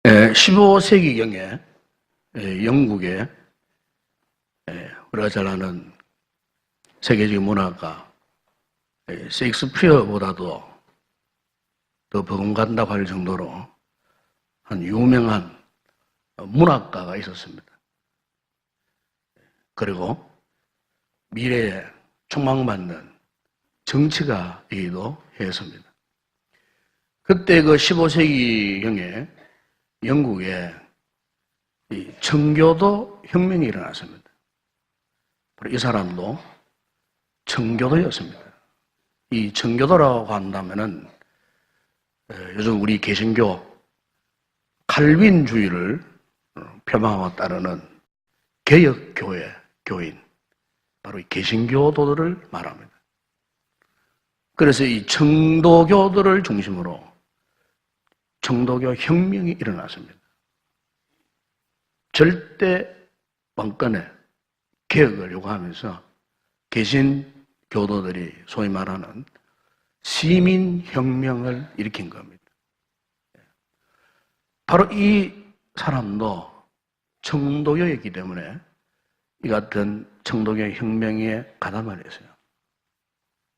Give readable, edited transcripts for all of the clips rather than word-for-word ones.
15세기경에 영국에 우리가 잘 아는 세계적인 문학가 셰익스피어보다도 더 버금간다고 할 정도로 한 유명한 문학가가 있었습니다. 그리고 미래에 촉망받는 정치가이기도 했습니다. 그때 그 15세기경에 영국에 이 청교도 혁명이 일어났습니다. 이 사람도 청교도였습니다. 이 청교도라고 한다면은 요즘 우리 개신교 칼빈주의를 표방하고 따르는 개혁교회 교인, 바로 이 개신교도들을 말합니다. 그래서 이 청도교들을 중심으로 청도교 혁명이 일어났습니다. 절대 왕권의 개혁을 요구하면서 개신교도들이 소위 말하는 시민혁명을 일으킨 겁니다. 바로 이 사람도 청도교였기 때문에 이 같은 청도교 혁명에 가담을 했어요.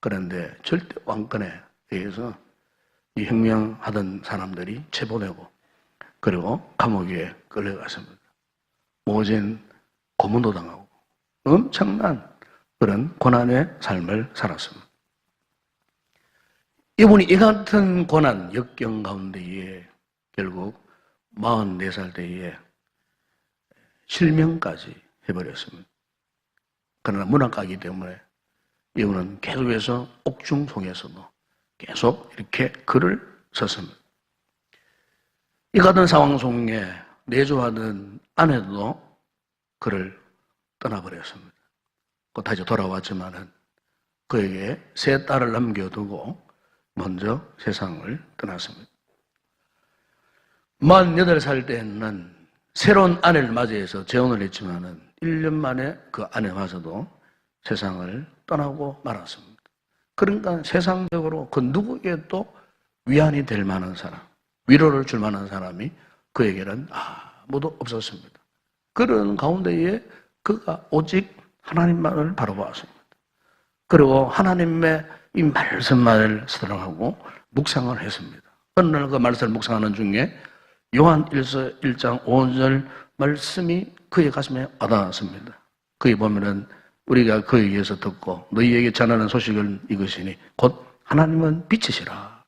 그런데 절대 왕권에 의해서 이 혁명하던 사람들이 체포되고 그리고 감옥에 끌려갔습니다. 모진 고문도 당하고 엄청난 그런 고난의 삶을 살았습니다. 이분이 이 같은 고난 역경 가운데에 결국 44살 때에 실명까지 해버렸습니다. 그러나 문학가이기 때문에 이분은 계속해서 옥중 속에서도 계속 이렇게 글을 썼습니다. 이 같은 상황 속에 내조하던 아내도 그를 떠나버렸습니다. 곧 다시 돌아왔지만은 그에게 세 딸을 남겨두고 먼저 세상을 떠났습니다. 48살 때는 새로운 아내를 맞이해서 재혼을 했지만은 1년 만에 그 아내마저도 세상을 떠나고 말았습니다. 그러니까 세상적으로 그 누구에게도 위안이 될 만한 사람, 위로를 줄 만한 사람이 그에게는 아무도 없었습니다. 그런 가운데에 그가 오직 하나님만을 바라보았습니다. 그리고 하나님의 이 말씀만을 사랑하고 묵상을 했습니다. 어느 날 그 말씀을 묵상하는 중에 요한 1서 1장 5절 말씀이 그의 가슴에 와닿았습니다. 거기 보면은 우리가 그에게서 듣고 너희에게 전하는 소식을 이것이니 곧 하나님은 빛이시라.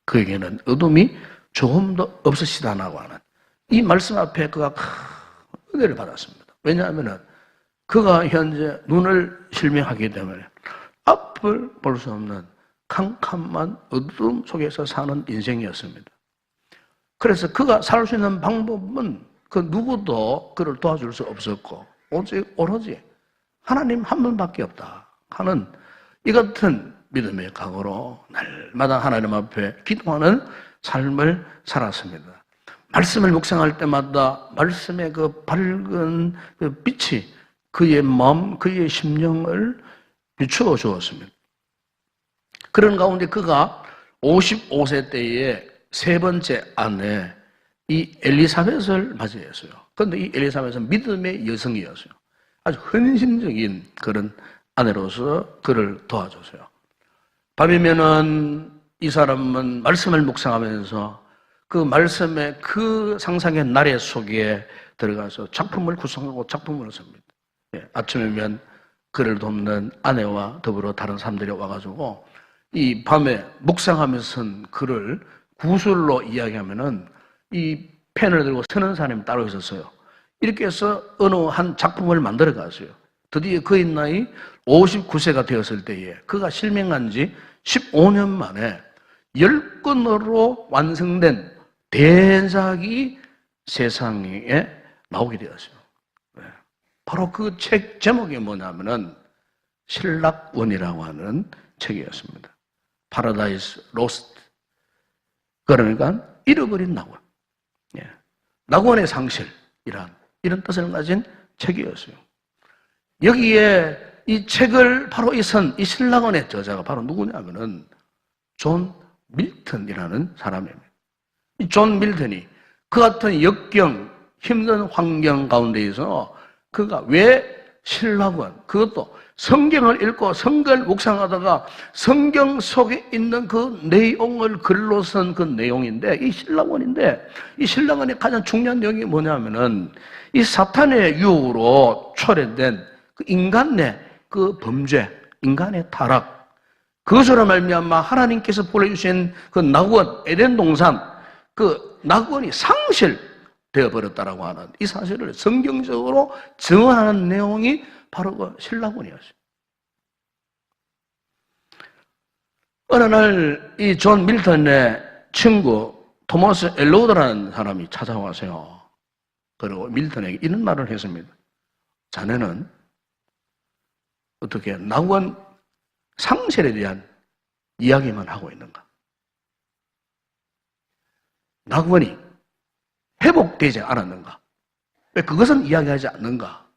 그에게는 어둠이 조금도 없으시다라고 하는 이 말씀 앞에 그가 큰 은혜를 받았습니다. 왜냐하면 그가 현재 눈을 실명하기 때문에 앞을 볼 수 없는 캄캄한 어둠 속에서 사는 인생이었습니다. 그래서 그가 살 수 있는 방법은 그 누구도 그를 도와줄 수 없었고 오로지 하나님 한 분밖에 없다 하는 이 같은 믿음의 각오로 날마다 하나님 앞에 기도하는 삶을 살았습니다. 말씀을 묵상할 때마다 말씀의 그 밝은 그 빛이 그의 마음, 그의 심령을 비추어 주었습니다. 그런 가운데 그가 55세 때에 세 번째 아내 이 엘리사벳을 맞이했어요. 그런데 이 엘리사벳은 믿음의 여성이었어요. 아주 헌신적인 그런 아내로서 그를 도와줬어요. 밤이면은 이 사람은 말씀을 묵상하면서 그 말씀의 그 상상의 나래 속에 들어가서 작품을 구성하고 작품을 씁니다. 아침이면 그를 돕는 아내와 더불어 다른 사람들이 와가지고 이 밤에 묵상하면서 쓴 글을 구술로 이야기하면은 이 펜을 들고 쓰는 사람이 따로 있었어요. 이렇게 해서 어느 한 작품을 만들어 갔어요. 드디어 그의 나이 59세가 되었을 때에 그가 실명한 지 15년 만에 10권으로 완성된 대작이 세상에 나오게 되었어요. 바로 그 책 제목이 뭐냐면은 신락원이라고 하는 책이었습니다. 파라다이스 로스트. 그러니까 잃어버린 낙원. 낙원의 상실이란 뜻을 가진 책이었어요. 여기에 이 책을 바로 이 신락원의 저자가 바로 누구냐면은 존 밀턴이라는 사람입니다. 이 존 밀턴이 그 같은 역경, 힘든 환경 가운데에서 그가 왜 신락원, 그것도 성경을 읽고 성경을 묵상하다가 성경 속에 있는 그 내용을 글로 쓴 그 내용인데, 이 신락원인데, 이 신락원의 가장 중요한 내용이 뭐냐면은 이 사탄의 유혹으로 초래된 그 인간 내 그 범죄, 인간의 타락, 그것으로 말미암아 하나님께서 보내주신 그 낙원, 에덴 동산, 그 낙원이 상실되어 버렸다라고 하는 이 사실을 성경적으로 증언하는 내용이 바로 그 신락원이었어요. 어느 날 이 존 밀턴의 친구 토마스 엘로드라는 사람이 찾아와서요. 그리고 밀턴에게 이런 말을 했습니다. 자네는 어떻게 낙원 상실에 대한 이야기만 하고 있는가? 낙원이 회복되지 않았는가? 왜 그것은 이야기하지 않는가?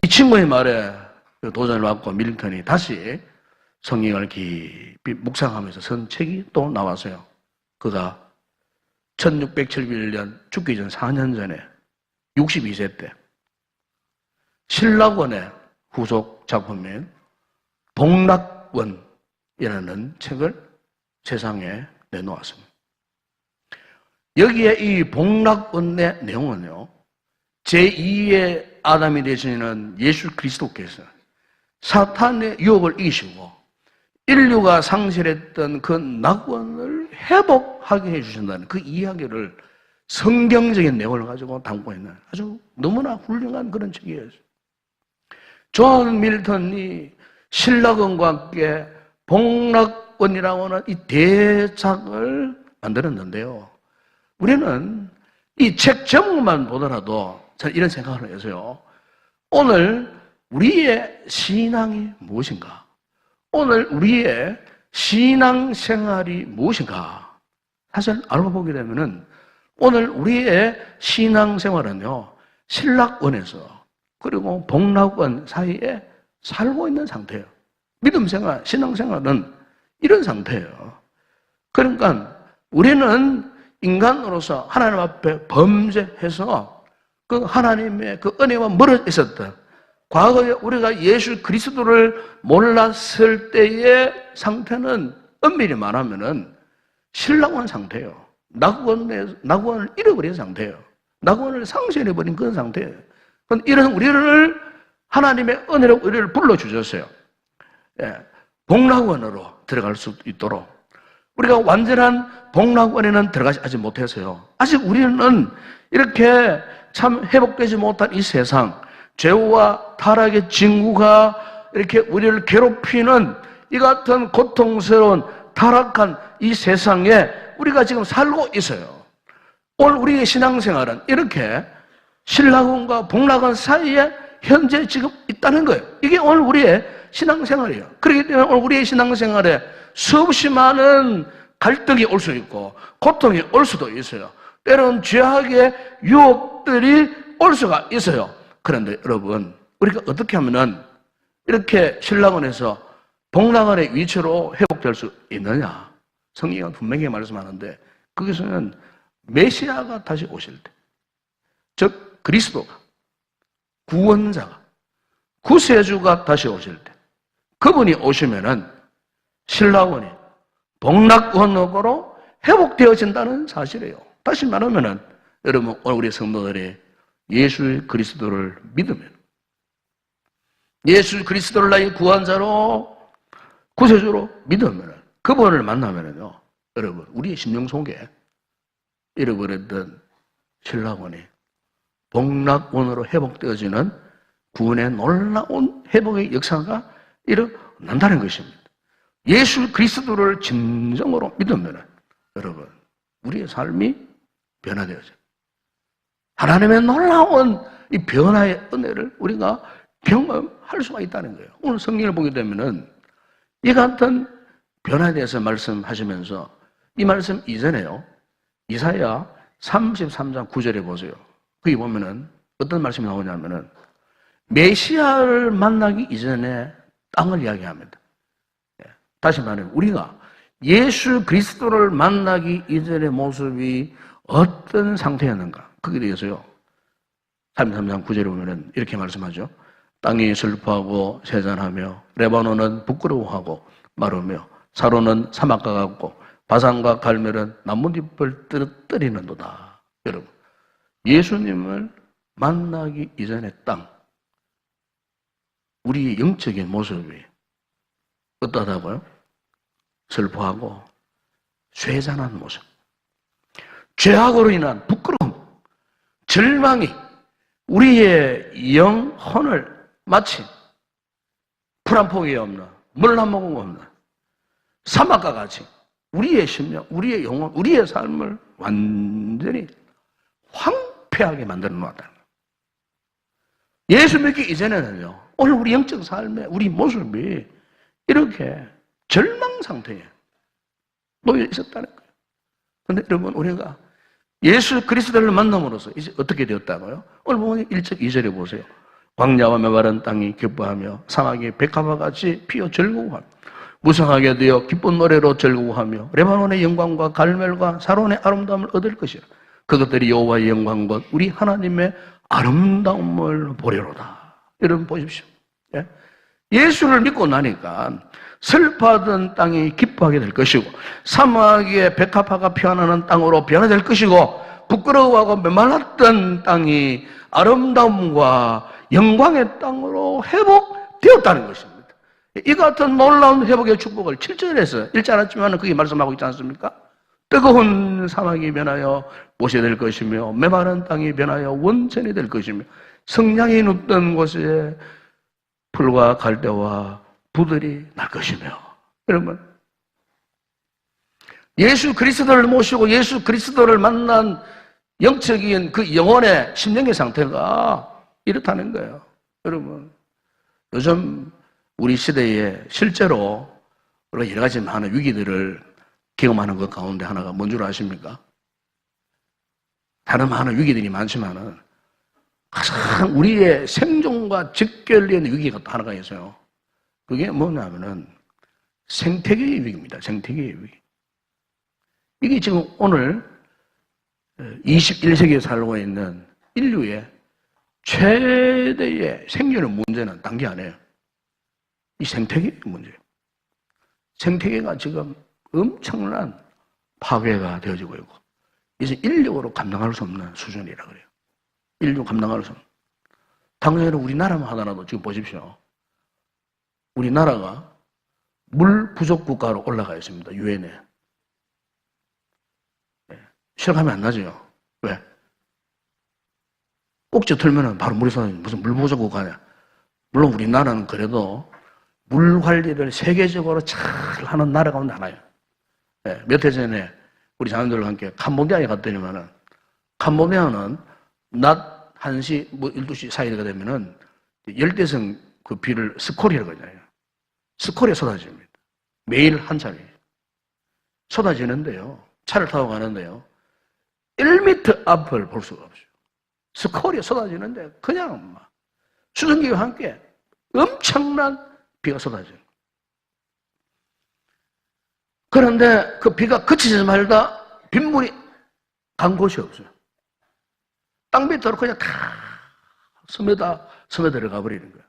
이 친구의 말에 도전을 받고 밀턴이 다시 성경을 깊이 묵상하면서 쓴 책이 또 나왔어요. 그가 1671년 죽기 전 4년 전에 62세 때 신락원의 후속 작품인 복락원이라는 책을 세상에 내놓았습니다. 여기에 이 복락원의 내용은요, 제2의 아담이 되시는 예수 그리스도께서 사탄의 유혹을 이기시고 인류가 상실했던 그 낙원을 회복하게 해주신다는 그 이야기를 성경적인 내용을 가지고 담고 있는 아주 너무나 훌륭한 그런 책이었어요. 존 밀턴이 신락원과 함께 복락원이라고 하는 이 대작을 만들었는데요. 우리는 이 책 제목만 보더라도 저는 이런 생각을 해서요. 오늘 우리의 신앙이 무엇인가? 오늘 우리의 신앙생활이 무엇인가? 사실 알고 보게 되면은 오늘 우리의 신앙생활은요, 신락원에서 그리고 복락원 사이에 살고 있는 상태예요. 믿음생활, 신앙생활은 이런 상태예요. 그러니까 우리는 인간으로서 하나님 앞에 범죄해서 그 하나님의 그 은혜와 멀어져 있었던 과거에 우리가 예수 그리스도를 몰랐을 때의 상태는 엄밀히 말하면은 신락원 상태예요. 낙원을 잃어버린 상태예요. 낙원을 상실해버린 그런 상태예요. 이런 우리를 하나님의 은혜로 우리를 불러주셨어요. 예, 복락원으로 들어갈 수 있도록. 우리가 완전한 복락원에는 들어가지 아직 못해서요. 아직 우리는 이렇게 참 회복되지 못한 이 세상, 죄와 타락의 징후가 이렇게 우리를 괴롭히는 이 같은 고통스러운 타락한 이 세상에 우리가 지금 살고 있어요. 오늘 우리의 신앙생활은 이렇게 신락원과 복락원 사이에 현재 지금 있다는 거예요. 이게 오늘 우리의 신앙생활이에요. 그렇기 때문에 오늘 우리의 신앙생활에 수없이 많은 갈등이 올 수 있고 고통이 올 수도 있어요. 때로는 죄악의 유혹들이 올 수가 있어요. 그런데 여러분, 우리가 어떻게 하면은 이렇게 신락원에서 복락원의 위치로 회복될 수 있느냐? 성경은 분명히 말씀하는데 그것은 메시아가 다시 오실 때, 즉 그리스도가, 구원자가, 구세주가 다시 오실 때, 그분이 오시면은 신락원이 복락원으로 회복되어진다는 사실이에요. 다시 말하면은 여러분, 오늘 우리 성도들이 예수 그리스도를 믿으면, 예수 그리스도를 나의 구원자로, 구세주로 믿으면, 그분을 만나면은요, 여러분, 우리의 심령 속에 잃어버렸던 신락원이 복락원으로 회복되어지는 구원의 놀라운 회복의 역사가 일어난다는 것입니다. 예수 그리스도를 진정으로 믿으면 여러분, 우리의 삶이 변화되어져요. 하나님의 놀라운 이 변화의 은혜를 우리가 경험할 수가 있다는 거예요. 오늘 성경을 보게 되면은 이 같은 변화에 대해서 말씀하시면서 이 말씀 이전에요, 이사야 33장 9절에 보세요. 거기 보면은 어떤 말씀이 나오냐면은 메시아를 만나기 이전에 땅을 이야기합니다. 다시 말하면 우리가 예수 그리스도를 만나기 이전의 모습이 어떤 상태였는가? 거기에 대해서요. 33장 9절에 보면은 이렇게 말씀하죠. 땅이 슬퍼하고 세잔하며 레바논은 부끄러워하고 마르며 사로는 사막과 같고 바산과 갈멜은 나뭇잎을 떨어뜨리는도다. 여러분, 예수님을 만나기 이전의 땅, 우리의 영적인 모습이 어떠하다고요? 슬퍼하고 쇠잔한 모습, 죄악으로 인한 부끄러움, 절망이 우리의 영혼을 마치 풀 한 포기 없는, 물 한 모금 없는 사막과 같이 우리의 심령, 우리의 영혼, 우리의 삶을 완전히 황폐하게 만들어 놓았다는 거예요. 예수 믿기 이전에는요, 오늘 우리 영적 삶의 우리 모습이 이렇게 절망 상태에 놓여 있었다는 거예요. 그런데 여러분, 우리가 예수 그리스도를 만남으로써 이제 어떻게 되었다고요? 오늘 보면 1절, 2절에 보세요. 광야와 메마른 땅이 기뻐하며 사막이 백합화 같이 피어 즐거워하며 무성하게 되어 기쁜 노래로 즐거워하며 레바논의 영광과 갈멜과 사론의 아름다움을 얻을 것이라. 그것들이 여호와의 영광 곧 우리 하나님의 아름다움을 보려로다. 여러분 보십시오. 예? 예수를 믿고 나니까 슬퍼하던 땅이 기뻐하게 될 것이고 사막의 백합화가 피어나는 땅으로 변화될 것이고 부끄러워하고 메말랐던 땅이 아름다움과 영광의 땅으로 회복되었다는 것입니다. 이 같은 놀라운 회복의 축복을 7절에서 읽지 않았지만 그게 말씀하고 있지 않습니까? 뜨거운 사막이 변하여 못이 될 것이며 메마른 땅이 변하여 원천이 될 것이며 성냥이 눕던 곳에 풀과 갈대와 부들이 날 것이며. 여러분, 예수 그리스도를 모시고 예수 그리스도를 만난 영적인 그 영혼의 심령의 상태가 이렇다는 거예요. 여러분, 요즘 우리 시대에 실제로 여러 가지 많은 위기들을 경험하는 것 가운데 하나가 뭔 줄 아십니까? 다른 많은 위기들이 많지만은 가장 우리의 생존과 직결된 위기가 또 하나가 있어요. 그게 뭐냐면은 생태계의 위기입니다. 생태계의 위기. 이게 지금 오늘 21세기에 살고 있는 인류의 최대의 생존의 문제는 단계 아니에요. 이 생태계의 문제예요. 생태계가 지금 엄청난 파괴가 되어지고 있고 이제 인력으로 감당할 수 없는 수준이라 그래요. 인류 감당할 수 없는. 당연히 우리나라만 하더라도 지금 보십시오. 우리나라가 물 부족 국가로 올라가 있습니다. 유엔에. 실감이 안 나죠? 왜? 꼭지 틀면은 바로 물이 쏟아지는 무슨 물 부족 국가냐? 물론 우리나라는 그래도 물 관리를 세계적으로 잘 하는 나라 가운데 하나예요. 몇 해 전에 우리 자녀들과 함께 캄보디아에 갔더니만은 캄보디아는 낮 1시, 12시 사이가 되면은 열대성 그 비를 스콜이라고 하잖아요. 스콜이 쏟아집니다. 매일 한 차례. 쏟아지는데요. 차를 타고 가는데요. 1m 앞을 볼 수가 없어요. 스콜이 쏟아지는데 그냥 막 수증기와 함께 엄청난 비가 쏟아져요. 그런데 그 비가 그치지 말다 빗물이 간 곳이 없어요. 땅 밑으로 그냥 다 스며들어가 버리는 거예요.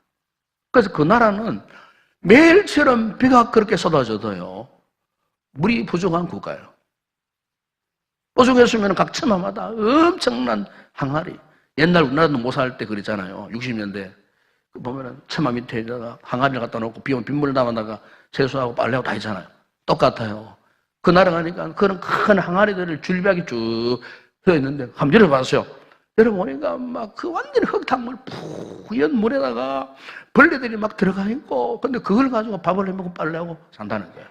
그래서 그 나라는 매일처럼 비가 그렇게 쏟아져도요, 물이 부족한 국가예요. 오죽했으면 각 처마마다 엄청난 항아리. 옛날 우리나라도 못 살 때 그랬잖아요. 60년대. 보면은 처마 밑에다가 항아리를 갖다 놓고 비 오면 빗물을 담아다가 세수하고 빨래하고 다 했잖아요. 똑같아요. 그 나라 가니까 그런 큰 항아리들을 줄비하게 쭉 서 있는데 한번 열어봤어요. 열어보니까 막 그 완전히 흙탕물 푸연 물에다가 벌레들이 막 들어가 있고, 근데 그걸 가지고 밥을 해 먹고 빨래하고 산다는 거예요.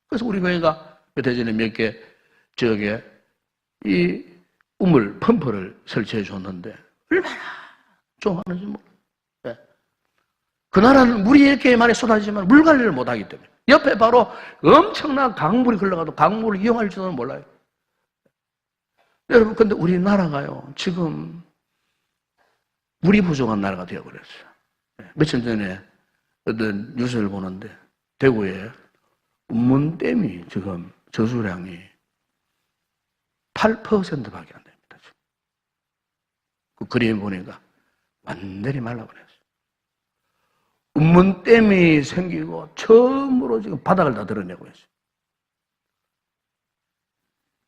그래서 우리 교회가 몇 해 전에 몇 개 지역에 이 우물 펌프를 설치해 줬는데 얼마나 좋아하는지 모르겠어요. 그 나라는 물이 이렇게 많이 쏟아지지만 물 관리를 못하기 때문에 옆에 바로 엄청난 강물이 흘러가도 강물을 이용할 줄은 몰라요. 여러분, 근데 우리나라가요, 지금 물이 부족한 나라가 되어버렸어요. 며칠 전에 어떤 뉴스를 보는데 대구에 운문댐이 지금 저수량이 8%밖에 안 됩니다. 지금. 그 그림 보니까 완전히 말라버렸어요. 운문댐이 생기고 처음으로 지금 바닥을 다 드러내고 있어요.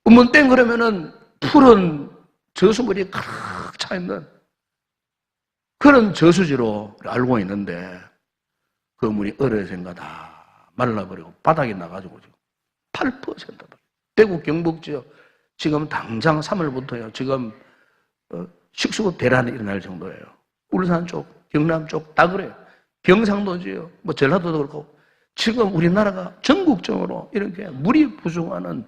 운문댐 그러면은 푸른 저수물이 가득 차 있는 그런 저수지로 알고 있는데 그 물이 어느샌가 다 말라버리고 바닥이 나가지고 지금 8%밖에. 대구 경북 지역 지금 당장 3월부터요. 지금 식수급 대란이 일어날 정도예요. 울산 쪽, 경남 쪽 다 그래요. 경상도 지역, 뭐 전라도도 그렇고 지금 우리나라가 전국적으로 이렇게 물이 부족한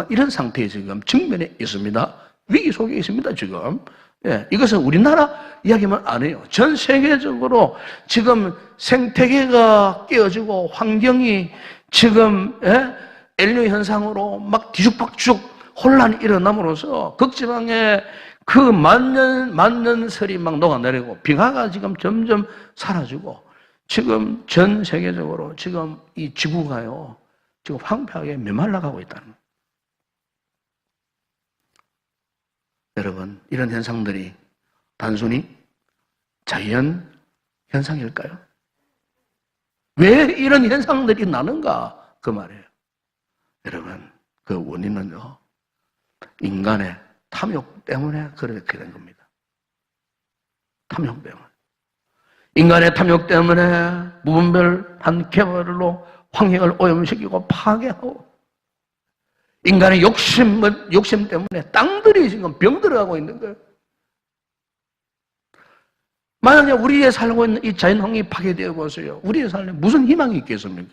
이런 상태에 지금 직면해 있습니다. 위기 속에 있습니다, 지금. 예, 이것은 우리나라 이야기만 안 해요. 전 세계적으로 지금 생태계가 깨어지고 환경이 지금 엘니뇨 현상으로 막 뒤죽박죽 혼란이 일어남으로써 극지방에 그 만년설이 막 녹아내리고 빙하가 지금 점점 사라지고 지금 전 세계적으로 지금 이 지구가요 지금 황폐하게 메말라가고 있다는 거예요. 여러분, 이런 현상들이 단순히 자연 현상일까요? 왜 이런 현상들이 나는가? 그 말이에요. 여러분, 그 원인은요, 인간의 탐욕 때문에 그렇게 된 겁니다. 탐욕 때문에. 인간의 탐욕 때문에 무분별한 개발로 환경을 오염시키고 파괴하고 인간의 욕심 때문에 땅들이 지금 병들어가고 있는 거예요. 만약에 우리에 살고 있는 이 자연환경이 파괴되어 보세요. 우리의 삶에 무슨 희망이 있겠습니까?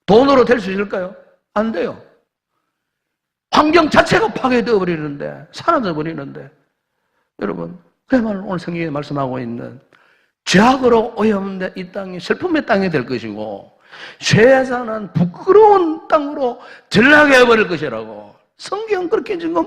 돈으로 될 수 있을까요? 안 돼요. 환경 자체가 파괴되어 버리는데, 사라져 버리는데, 여러분, 그야말로 오늘 성경에 말씀하고 있는 죄악으로 오염된 이 땅이 슬픔의 땅이 될 것이고, 죄사는 부끄러운 땅으로 전락해 버릴 것이라고 성경은 그렇게 지금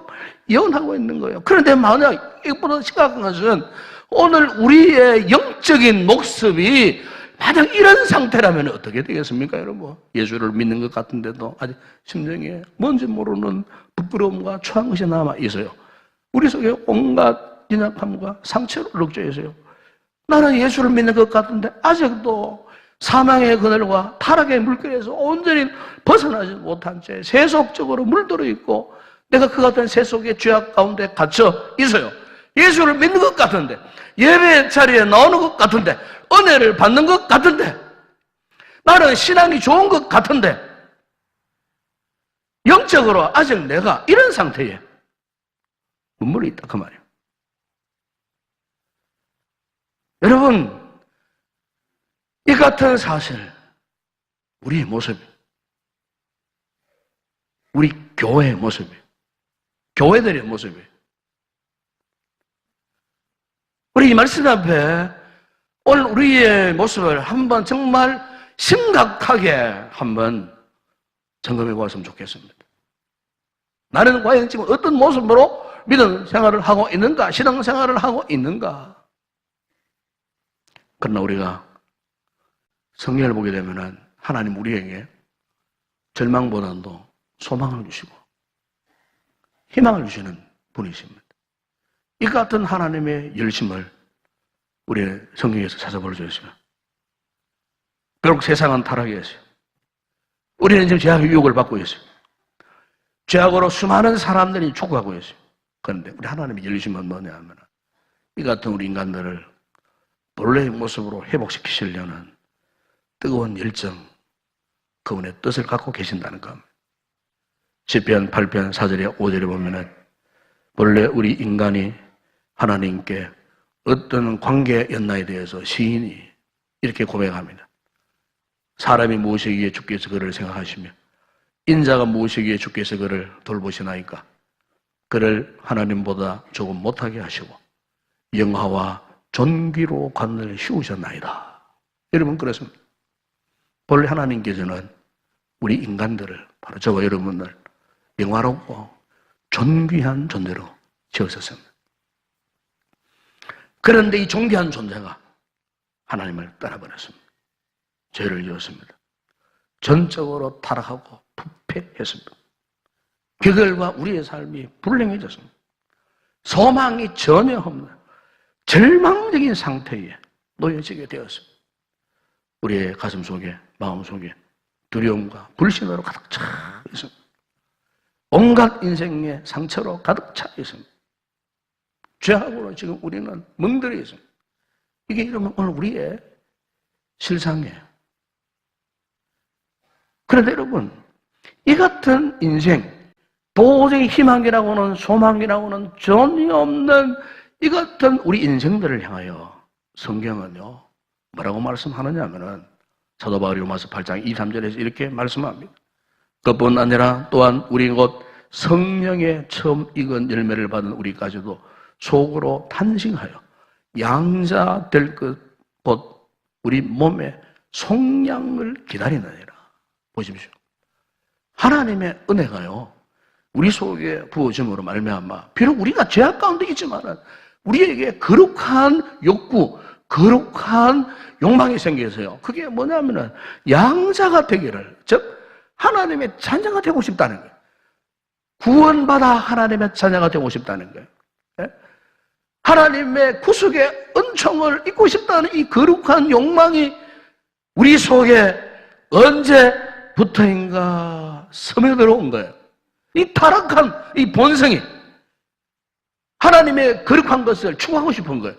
예언하고 있는 거예요. 그런데 만약 이것보다 심각한 것은 오늘 우리의 영적인 모습이 만약 이런 상태라면 어떻게 되겠습니까, 여러분? 예수를 믿는 것 같은데도 아직 심정에 뭔지 모르는 부끄러움과 초한 것이 남아 있어요. 우리 속에 온갖 연약함과 상처로 럭져 있어요. 나는 예수를 믿는 것 같은데 아직도 사망의 그늘과 타락의 물결에서 온전히 벗어나지 못한 채 세속적으로 물들어 있고 내가 그 같은 세속의 죄악 가운데 갇혀 있어요. 예수를 믿는 것 같은데, 예배 자리에 나오는 것 같은데, 은혜를 받는 것 같은데, 나는 신앙이 좋은 것 같은데 영적으로 아직 내가 이런 상태에 눈물이 있다 그 말이에요. 여러분, 이 같은 사실, 우리의 모습, 우리 교회의 모습, 교회들의 모습이, 우리 이 말씀 앞에 오늘 우리의 모습을 한번 정말 심각하게 한번 점검해 보았으면 좋겠습니다. 나는 과연 지금 어떤 모습으로 믿음 생활을 하고 있는가, 신앙 생활을 하고 있는가? 그러나 우리가 성경을 보게 되면은 하나님 우리에게 절망보다도 소망을 주시고 희망을 주시는 분이십니다. 이 같은 하나님의 열심을 우리의 성경에서 찾아볼 수 있어요. 비록 세상은 타락했어요. 우리는 지금 죄악의 유혹을 받고 있어요. 죄악으로 수많은 사람들이 죽어가고 있어요. 그런데 우리 하나님의 열심은 뭐냐 하면 이 같은 우리 인간들을 본래의 모습으로 회복시키시려는 뜨거운 열정, 그분의 뜻을 갖고 계신다는 겁니다. 시편 8편 4절에 5절에 보면은 본래 우리 인간이 하나님께 어떤 관계였나에 대해서 시인이 이렇게 고백합니다. 사람이 무엇이기에 주께서 그를 생각하시며 인자가 무엇이기에 주께서 그를 돌보시나이까. 그를 하나님보다 조금 못하게 하시고 영화와 존귀로 관을 씌우셨나이다. 여러분, 그렇습니다. 본래 하나님께서는 우리 인간들을, 바로 저와 여러분을 영화롭고 존귀한 존재로 지으셨습니다. 그런데 이 존귀한 존재가 하나님을 떠나버렸습니다. 죄를 지었습니다. 전적으로 타락하고 부패했습니다. 그 결과 우리의 삶이 불행해졌습니다. 소망이 전혀 없는 절망적인 상태에 놓여지게 되었습니다. 우리의 가슴 속에, 마음 속에 두려움과 불신으로 가득 차 있습니다. 온갖 인생의 상처로 가득 차 있습니다. 죄악으로 지금 우리는 멍들어 있습니다. 이게 이러면 오늘 우리의 실상이에요. 그런데 여러분, 이 같은 인생, 도저히 희망이라고는 소망이라고는 전혀 없는 이 같은 우리 인생들을 향하여 성경은요, 뭐라고 말씀하느냐 하면은 사도 바울이 로마서 8장 23절에서 이렇게 말씀합니다. 그뿐 아니라 또한 우리 곧 성령의 처음 익은 열매를 받은 우리까지도 속으로 탄식하여 양자 될 것 곧 우리 몸의 속량을 기다리느니라. 보십시오. 하나님의 은혜가요, 우리 속에 부어짐으로 말미암아 비록 우리가 죄악 가운데 있지만은 우리에게 거룩한 욕구, 거룩한 욕망이 생겨서요. 그게 뭐냐면은 양자가 되기를, 즉 하나님의 자녀가 되고 싶다는 거예요. 구원받아 하나님의 자녀가 되고 싶다는 거예요. 하나님의 구속의 은총을 입고 싶다는 이 거룩한 욕망이 우리 속에 언제부터인가 스며들어온 거예요. 이 타락한 이 본성이 하나님의 거룩한 것을 추구하고 싶은 거예요.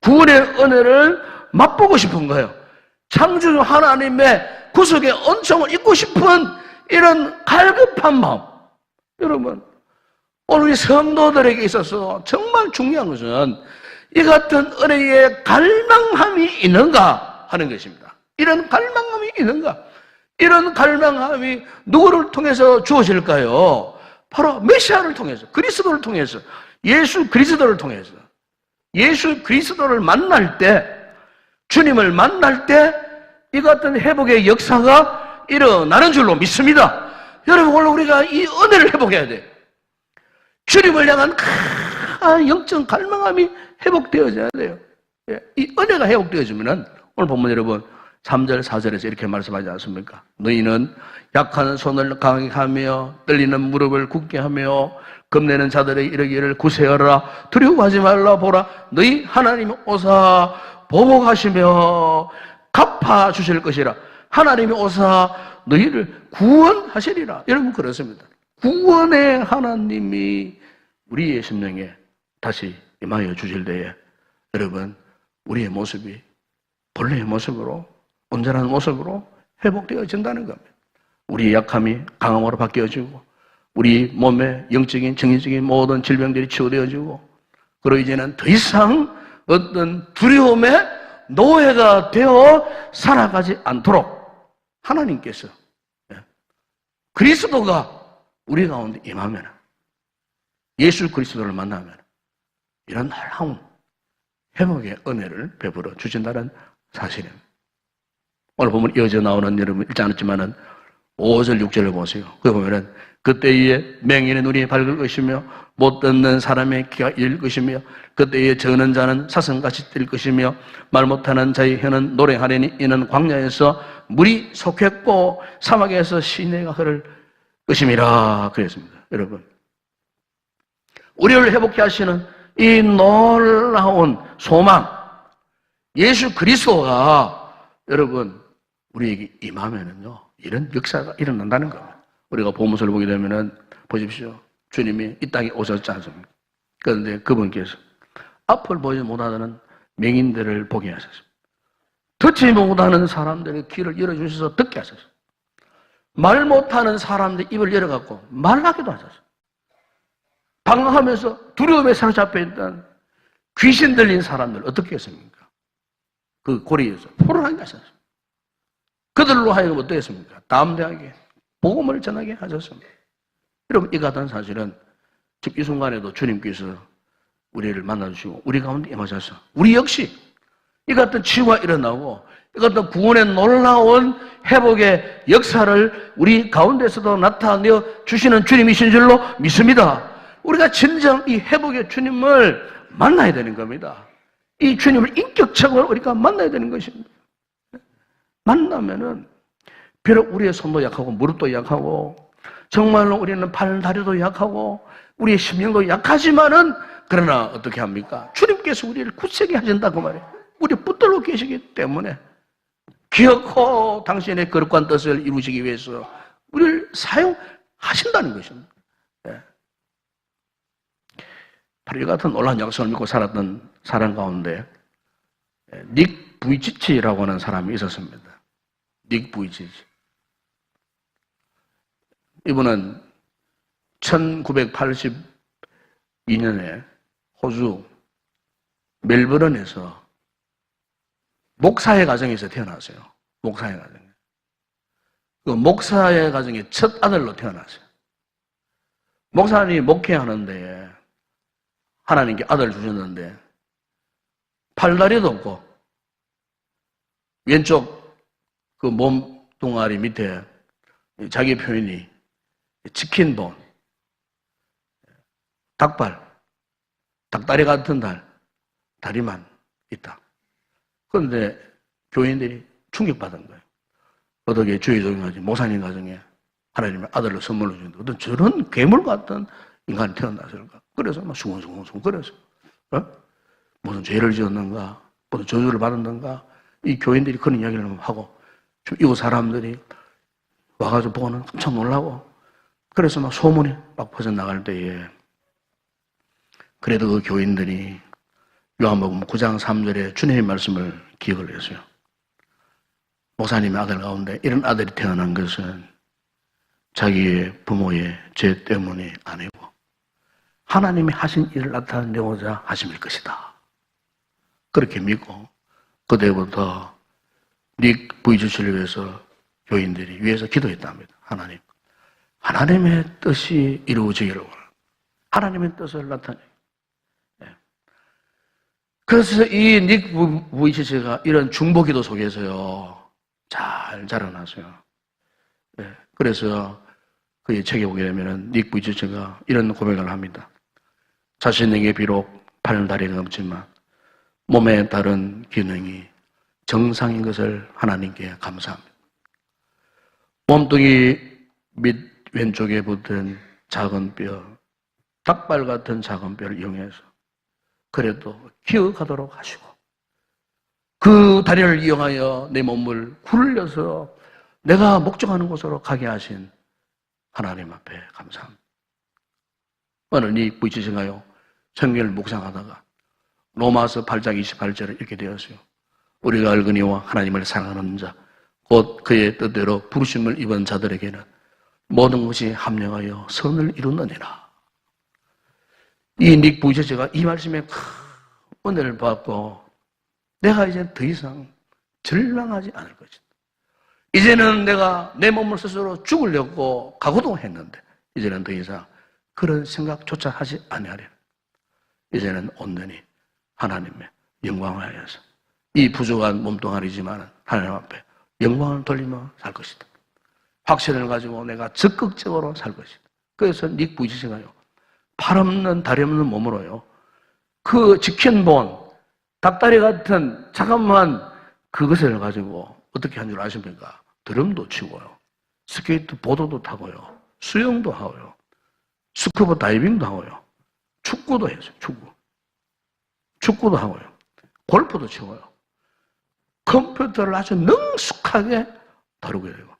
구원의 은혜를 맛보고 싶은 거예요. 창조주 하나님의 구속의 은총을 입고 싶은 이런 갈급한 마음. 여러분, 오늘 우리 성도들에게 있어서 정말 중요한 것은 이 같은 은혜의 갈망함이 있는가 하는 것입니다. 이런 갈망함이 있는가? 이런 갈망함이 누구를 통해서 주어질까요? 바로 메시아를 통해서, 그리스도를 통해서, 예수 그리스도를 통해서. 예수 그리스도를 만날 때, 주님을 만날 때 이 같은 회복의 역사가 일어나는 줄로 믿습니다. 여러분, 오늘 우리가 이 은혜를 회복해야 돼요. 주님을 향한 큰 영적 갈망함이 회복되어져야 돼요. 이 은혜가 회복되어지면은 오늘 본문 여러분 3절 4절에서 이렇게 말씀하지 않습니까? 너희는 약한 손을 강하게 하며 떨리는 무릎을 굳게 하며 겁내는 자들의 이르기를 구세하라. 두려워하지 말라. 보라, 너희 하나님이 오사 보복하시며 갚아주실 것이라. 하나님이 오사 너희를 구원하시리라. 여러분, 그렇습니다. 구원의 하나님이 우리의 심령에 다시 임하여 주실 때에 여러분, 우리의 모습이 본래의 모습으로, 온전한 모습으로 회복되어진다는 겁니다. 우리의 약함이 강함으로 바뀌어지고 우리 몸의 영적인, 정신적인 모든 질병들이 치유되어지고, 그리고 이제는 더 이상 어떤 두려움의 노예가 되어 살아가지 않도록 하나님께서, 그리스도가 우리 가운데 임하면, 예수 그리스도를 만나면 이런 놀라운 회복의 은혜를 베풀어 주신다는 사실입니다. 오늘 보면 이어져 나오는, 여러분 읽지 않았지만은 5절 6절을 보세요. 거기 보면은 그때에 맹인의 눈이 밝을 것이며 못 듣는 사람의 귀가 열릴 것이며 그때에 저는 자는 사슴같이 뛸 것이며 말 못하는 자의 혀는 노래하리니 이는 광야에서 물이 솟겠고 사막에서 시내가 흐를 것임이라 그랬습니다. 여러분, 우리를 회복케 하시는 이 놀라운 소망, 예수 그리스도가 여러분 우리에게 임하면은요, 이런 역사가 일어난다는 겁니다. 우리가 보문서를 보게 되면은 보십시오. 주님이 이 땅에 오셨지 않습니까? 그런데 그분께서 앞을 보지 못하는 맹인들을 보게 하셨습니다. 듣지 못하는 사람들의 귀를 열어주셔서 듣게 하셨습니다. 말 못하는 사람들 입을 열어갖고 말하기도 하셨습니다. 방황하면서 두려움에 사로잡혀 있던 귀신 들린 사람들 어떻게 했습니까? 그 고리에서 포로하게 하셨습니다. 그들로 하여금 어떻겠습니까? 담대하게 복음을 전하게 하셨습니다. 여러분, 이 같은 사실은 지금 이 순간에도 주님께서 우리를 만나주시고 우리 가운데 임하셔서 우리 역시 이 같은 치유가 일어나고 이 같은 구원의 놀라운 회복의 역사를 우리 가운데서도 나타내어 주시는 주님이신 줄로 믿습니다. 우리가 진정 이 회복의 주님을 만나야 되는 겁니다. 이 주님을 인격적으로 우리가 만나야 되는 것입니다. 만나면은 비록 우리의 손도 약하고 무릎도 약하고 정말로 우리는 팔, 다리도 약하고 우리의 심령도 약하지만은 그러나 어떻게 합니까? 주님께서 우리를 굳세게 하신다고 말해요. 우리 붙들고 계시기 때문에 기어코 당신의 거룩한 뜻을 이루시기 위해서 우리를 사용하신다는 것입니다. 네. 바로 이 같은 놀라운 약속을 믿고 살았던 사람 가운데 닉 부이치치라고 하는 사람이 있었습니다. 닉 부이치치. 이분은 1982년에 호주 멜버른에서 목사의 가정에서 태어났어요. 목사의 가정에. 그 목사의 가정의 첫 아들로 태어났어요. 목사님이 목회하는데 하나님께 아들을 주셨는데 팔다리도 없고 왼쪽 그 몸뚱아리 밑에 자기 표현이 치킨본, 닭발, 닭다리 같은 다리만 있다. 그런데 교인들이 충격받은 거예요. 어떻게 주의 적용하지 목사님 가정에 하나님의 아들을 선물로 주는데 어떤 저런 괴물 같은 인간이 태어났을까? 그래서 막 숭숭숭 그래서 무슨 죄를 지었는가, 무슨 저주를 받았는가, 이 교인들이 그런 이야기를 하고 이웃 사람들이 와가지고 보고는 깜짝 놀라고 그래서 막 소문이 막 퍼져나갈 때에 그래도 그 교인들이 요한복음 9장 3절에 주님의 말씀을 기억을 했어요. 목사님의 아들 가운데 이런 아들이 태어난 것은 자기의 부모의 죄 때문이 아니고 하나님이 하신 일을 나타내고자 하심일 것이다. 그렇게 믿고 그때부터 닉 부이주치를 위해서 교인들이 위해서 기도했답니다. 하나님의 뜻이 이루어지기를 원합니다. 하나님의 뜻을 나타내요. 그래서 이 닉 부이치치가 이런 중보기도 속에서요 잘 자라났어요. 그래서 그의 책에 보게 되면은 닉 부이치치가 이런 고백을 합니다. 자신에게 비록 팔, 다리가 없지만 몸의 다른 기능이 정상인 것을 하나님께 감사합니다. 몸뚱이 밑 왼쪽에 붙은 작은 뼈, 닭발 같은 작은 뼈를 이용해서 그래도 기어가도록 하시고 그 다리를 이용하여 내 몸을 굴려서 내가 목적하는 곳으로 가게 하신 하나님 앞에 감사합니다. 어느 닉 부이치치가요 성경을 묵상하다가 로마서 8장 28절에 이렇게 되었어요. 우리가 알거니와 하나님을 사랑하는 자 곧 그의 뜻대로 부르심을 입은 자들에게는 모든 것이 합력하여 선을 이루느니라. 이 닉 부이치치가 이 말씀에 큰 은혜를 받고 내가 이제 더 이상 절망하지 않을 것이다. 이제는 내가 내 몸을 스스로 죽으려고 각오도 했는데 이제는 더 이상 그런 생각조차 하지 아니하리라. 이제는 온전히 하나님의 영광을 위해서 이 부족한 몸뚱아리지만 하나님 앞에 영광을 돌리며 살 것이다. 확신을 가지고 내가 적극적으로 살 것이다. 그래서 닉 부이치치가요 팔 없는 다리 없는 몸으로요 그 치킨본 닭다리 같은 자그마한 그것을 가지고 어떻게 한 줄 아십니까? 드럼도 치고요 스케이트 보드도 타고요 수영도 하고요 스쿠버 다이빙도 하고요 축구도 했어요. 축구도 하고요 골프도 치고요 컴퓨터를 아주 능숙하게 다루게 되고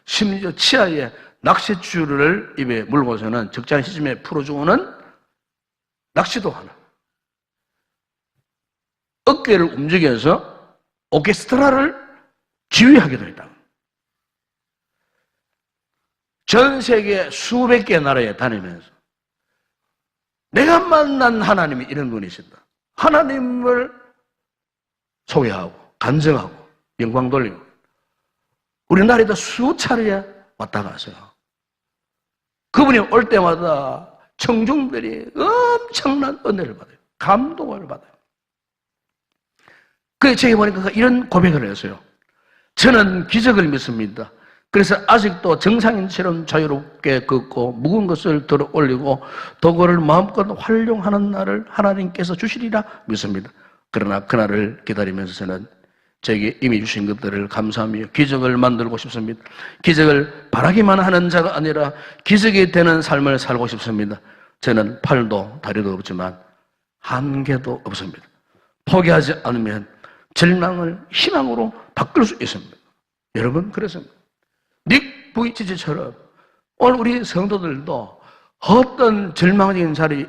심지어 치아에 낚싯줄을 입에 물고서는 적절한 시점에 풀어주고는 낚시도 하는 어깨를 움직여서 오케스트라를 지휘하기도 했다. 전 세계 수백 개 나라에 다니면서 내가 만난 하나님이 이런 분이신다. 하나님을 소개하고 간증하고 영광 돌리고 우리나라에도 수차례 왔다 갔어요. 그분이 올 때마다 청중들이 엄청난 은혜를 받아요. 감동을 받아요. 그 책에 보니까 이런 고백을 했어요. 저는 기적을 믿습니다. 그래서 아직도 정상인처럼 자유롭게 걷고 묵은 것을 들어 올리고 도구를 마음껏 활용하는 날을 하나님께서 주시리라 믿습니다. 그러나 그날을 기다리면서 저는 저에게 이미 주신 것들을 감사하며 기적을 만들고 싶습니다. 기적을 바라기만 하는 자가 아니라 기적이 되는 삶을 살고 싶습니다. 저는 팔도 다리도 없지만 한계도 없습니다. 포기하지 않으면 절망을 희망으로 바꿀 수 있습니다. 여러분, 그래서 닉 부이치치처럼 오늘 우리 성도들도 어떤 절망적인 자리에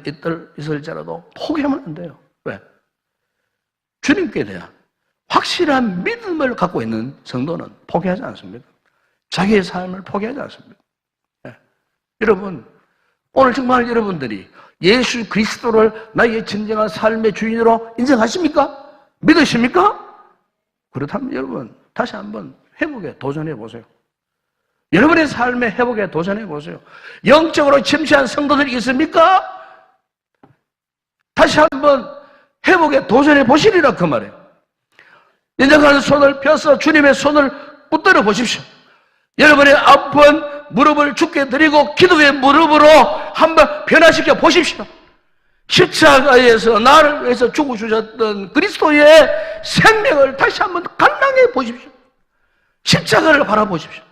있을지라도 포기하면 안 돼요. 왜? 주님께 대한 확실한 믿음을 갖고 있는 성도는 포기하지 않습니다. 자기의 삶을 포기하지 않습니다. 네. 여러분, 오늘 정말 여러분들이 예수 그리스도를 나의 진정한 삶의 주인으로 인정하십니까? 믿으십니까? 그렇다면 여러분, 다시 한번 회복에 도전해 보세요. 여러분의 삶의 회복에 도전해 보세요. 영적으로 침체한 성도들이 있습니까? 다시 한번 회복에 도전해 보시리라 그 말이에요. 인정하는 손을 펴서 주님의 손을 붙들어 보십시오. 여러분의 아픈 무릎을 주께 드리고 기도의 무릎으로 한번 변화시켜 보십시오. 십자가에서 나를 위해서 죽어주셨던 그리스도의 생명을 다시 한번 갈망해 보십시오. 십자가를 바라보십시오.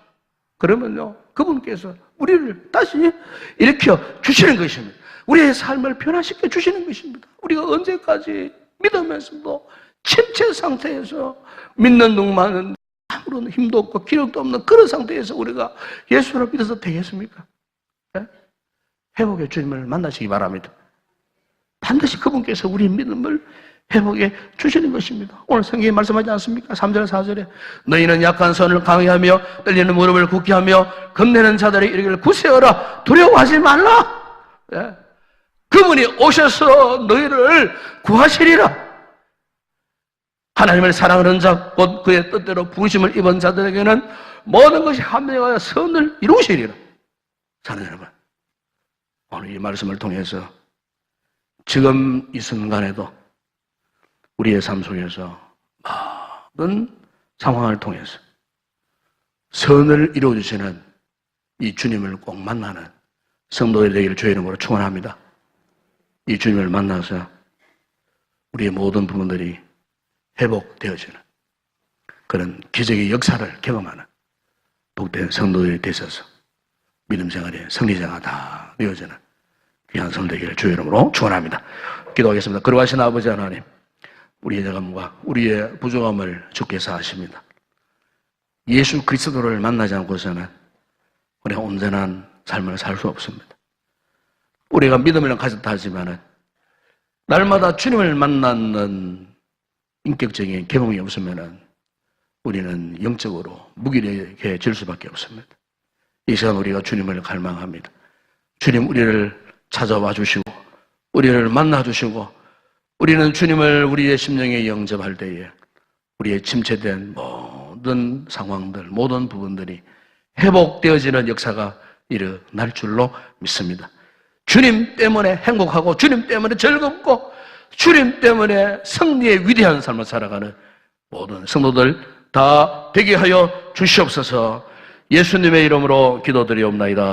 그러면요, 그분께서 우리를 다시 일으켜 주시는 것입니다. 우리의 삶을 변화시켜 주시는 것입니다. 우리가 언제까지 믿으면서도 침체 상태에서 믿는 둥만은 아무런 힘도 없고 기력도 없는 그런 상태에서 우리가 예수를 믿어서 되겠습니까? 네? 회복의 주님을 만나시기 바랍니다. 반드시 그분께서 우리 믿음을 회복해 주시는 것입니다. 오늘 성경에 말씀하지 않습니까? 3절 4절에 너희는 약한 손을 강하게 하며 떨리는 무릎을 굳게 하며 겁내는 자들의 이르기를 굳세어라 두려워하지 말라. 네? 그분이 오셔서 너희를 구하시리라. 하나님을 사랑하는 자, 곧 그의 뜻대로 부르심을 입은 자들에게는 모든 것이 합력하여 선을 이루시리라. 사랑하는 여러분, 오늘 이 말씀을 통해서 지금 이 순간에도 우리의 삶 속에서 모든 상황을 통해서 선을 이루어주시는 이 주님을 꼭 만나는 성도들이 되기를 주의 이름으로 축원합니다. 이 주님을 만나서 우리의 모든 부분들이 회복되어지는 그런 기적의 역사를 경험하는 복된 성도들이 되셔서 믿음 생활의 승리자가 다 되어지는 귀한 성도 되기를 주의 이름으로 축원합니다. 기도하겠습니다. 거룩하신 아버지 하나님, 우리의 자감과 우리의 부족함을 주께서 아십니다. 예수 그리스도를 만나지 않고서는 우리가 온전한 삶을 살 수 없습니다. 우리가 믿음을 가졌다 하지만은 날마다 주님을 만나는 인격적인 경험이 없으면은 우리는 영적으로 무기력해질 수밖에 없습니다. 이 시간 우리가 주님을 갈망합니다. 주님, 우리를 찾아와 주시고 우리를 만나 주시고 우리는 주님을 우리의 심령에 영접할 때에 우리의 침체된 모든 상황들, 모든 부분들이 회복되어지는 역사가 일어날 줄로 믿습니다. 주님 때문에 행복하고 주님 때문에 즐겁고 주님 때문에 승리의 위대한 삶을 살아가는 모든 성도들 다 되게 하여 주시옵소서. 예수님의 이름으로 기도드리옵나이다.